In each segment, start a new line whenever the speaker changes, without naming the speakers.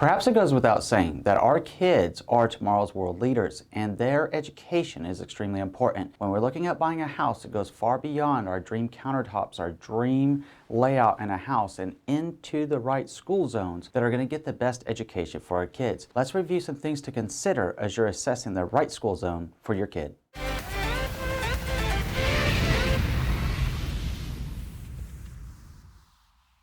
Perhaps it goes without saying that our kids are tomorrow's world leaders, and their education is extremely important. When we're looking at buying a house, it goes far beyond our dream countertops, our dream layout in a house, and into the right school zones that are going to get the best education for our kids. Let's review some things to consider as you're assessing the right school zone for your kid.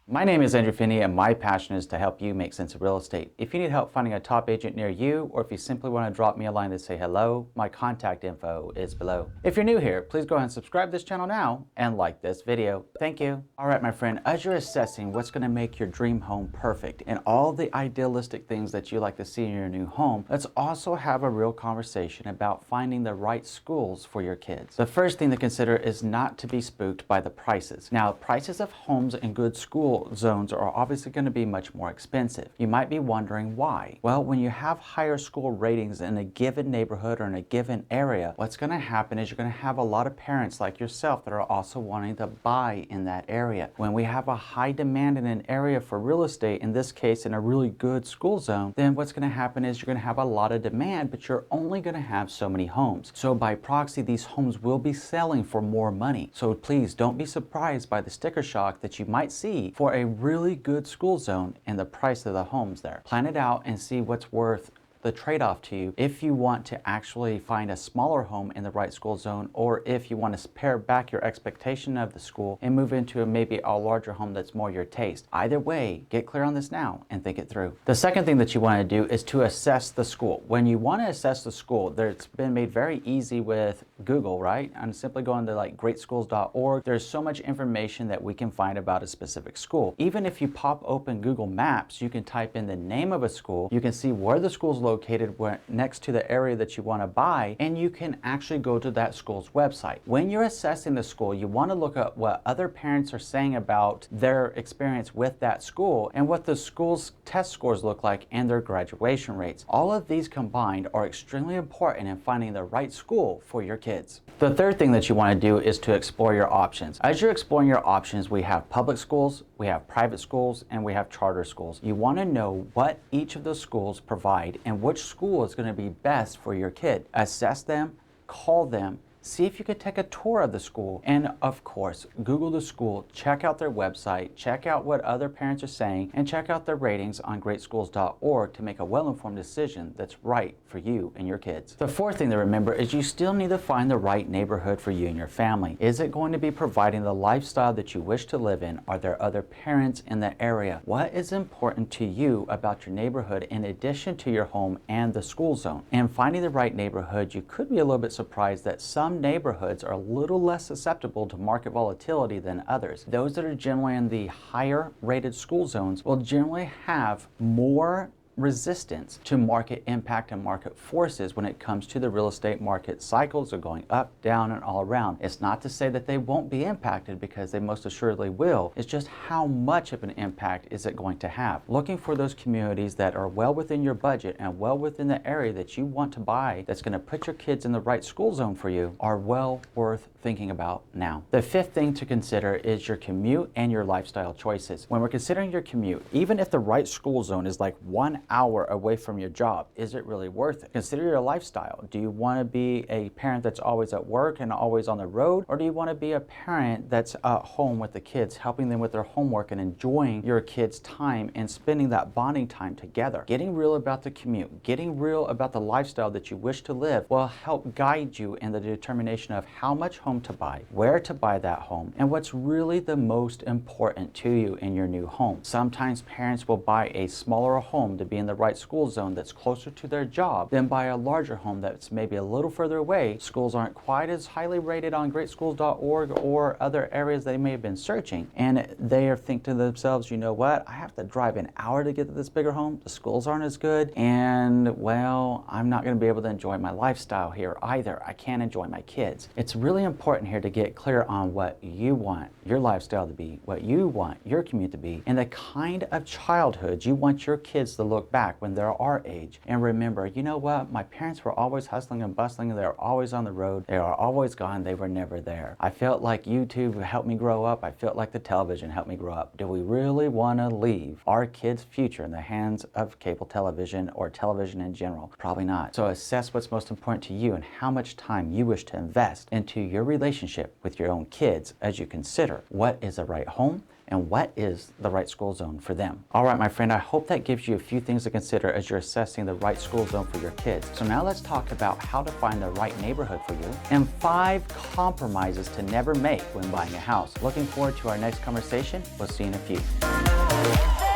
My name is Andrew Finney, and my passion is to help you make sense of real estate. If you need help finding a top agent near you, or if you simply want to drop me a line to say hello, my contact info is below. If you're new here, please go ahead and subscribe to this channel now and like this video. Thank you. All right, my friend, as you're assessing what's going to make your dream home perfect and all the idealistic things that you like to see in your new home, let's also have a real conversation about finding the right schools for your kids. The first thing to consider is not to be spooked by the prices. Now, prices of homes in good school zones are obviously going to be much more expensive. You might be wondering why. Well, when you have higher school ratings in a given neighborhood or in a given area, what's going to happen is you're going to have a lot of parents like yourself that are also wanting to buy in that area. When we have a high demand in an area for real estate, in this case in a really good school zone, then what's going to happen is you're going to have a lot of demand, but you're only going to have so many homes. So by proxy, these homes will be selling for more money. So please don't be surprised by the sticker shock that you might see for a really good school zone and the price of the homes there. Plan it out and see what's worth the trade-off to you if you want to actually find a smaller home in the right school zone, or if you want to pare back your expectation of the school and move into maybe a larger home that's more your taste. Either way, get clear on this now and think it through. The second thing that you want to do is to assess the school. When you want to assess the school, it's been made very easy with Google, right? And simply going to like greatschools.org. There's so much information that we can find about a specific school. Even if you pop open Google Maps, you can type in the name of a school. You can see where the school's located next to the area that you want to buy, and you can actually go to that school's website. When you're assessing the school, you want to look at what other parents are saying about their experience with that school and what the school's test scores look like and their graduation rates. All of these combined are extremely important in finding the right school for your kids. The third thing that you want to do is to explore your options. As you're exploring your options, we have public schools, we have private schools, and we have charter schools. You want to know what each of those schools provide and which school is going to be best for your kid. Assess them, call them, see if you could take a tour of the school, and of course, Google the school, check out their website, check out what other parents are saying, and check out their ratings on greatschools.org to make a well-informed decision that's right for you and your kids. The fourth thing to remember is you still need to find the right neighborhood for you and your family. Is it going to be providing the lifestyle that you wish to live in? Are there other parents in the area? What is important to you about your neighborhood in addition to your home and the school zone? And finding the right neighborhood, you could be a little bit surprised that some neighborhoods are a little less susceptible to market volatility than others. Those that are generally in the higher rated school zones will generally have more resistance to market impact and market forces when it comes to the real estate market. Cycles are going up, down, and all around. It's not to say that they won't be impacted, because they most assuredly will. It's just how much of an impact is it going to have. Looking for those communities that are well within your budget and well within the area that you want to buy, that's going to put your kids in the right school zone for you, are well worth thinking about now. The fifth thing to consider is your commute and your lifestyle choices. When we're considering your commute, even if the right school zone is like 1 hour away from your job, is it really worth it? Consider your lifestyle. Do you want to be a parent that's always at work and always on the road, or do you want to be a parent that's at home with the kids, helping them with their homework and enjoying your kids' time and spending that bonding time together? Getting real about the commute, getting real about the lifestyle that you wish to live will help guide you in the determination of how much home to buy, where to buy that home, and what's really the most important to you in your new home. Sometimes parents will buy a smaller home to be in the right school zone that's closer to their job than buy a larger home that's maybe a little further away. Schools aren't quite as highly rated on greatschools.org or other areas they may have been searching, and they are thinking to themselves, you know what, I have to drive an hour to get to this bigger home, the schools aren't as good, and well, I'm not going to be able to enjoy my lifestyle here either. I can't enjoy my kids. It's really important here to get clear on what you want your lifestyle to be, what you want your commute to be, and the kind of childhood you want your kids to look look back when they're our age and remember, you know what, my parents were always hustling and bustling, they were always on the road, they are always gone, they were never there. I felt like YouTube helped me grow up, I felt like the television helped me grow up. Do we really want to leave our kids' future in the hands of cable television or television in general? Probably not. So assess what's most important to you and how much time you wish to invest into your relationship with your own kids as you consider what is the right home and what is the right school zone for them. All right, my friend, I hope that gives you a few things to consider as you're assessing the right school zone for your kids. So now let's talk about how to find the right neighborhood for you and 5 compromises to never make when buying a house. Looking forward to our next conversation. We'll see you in a few.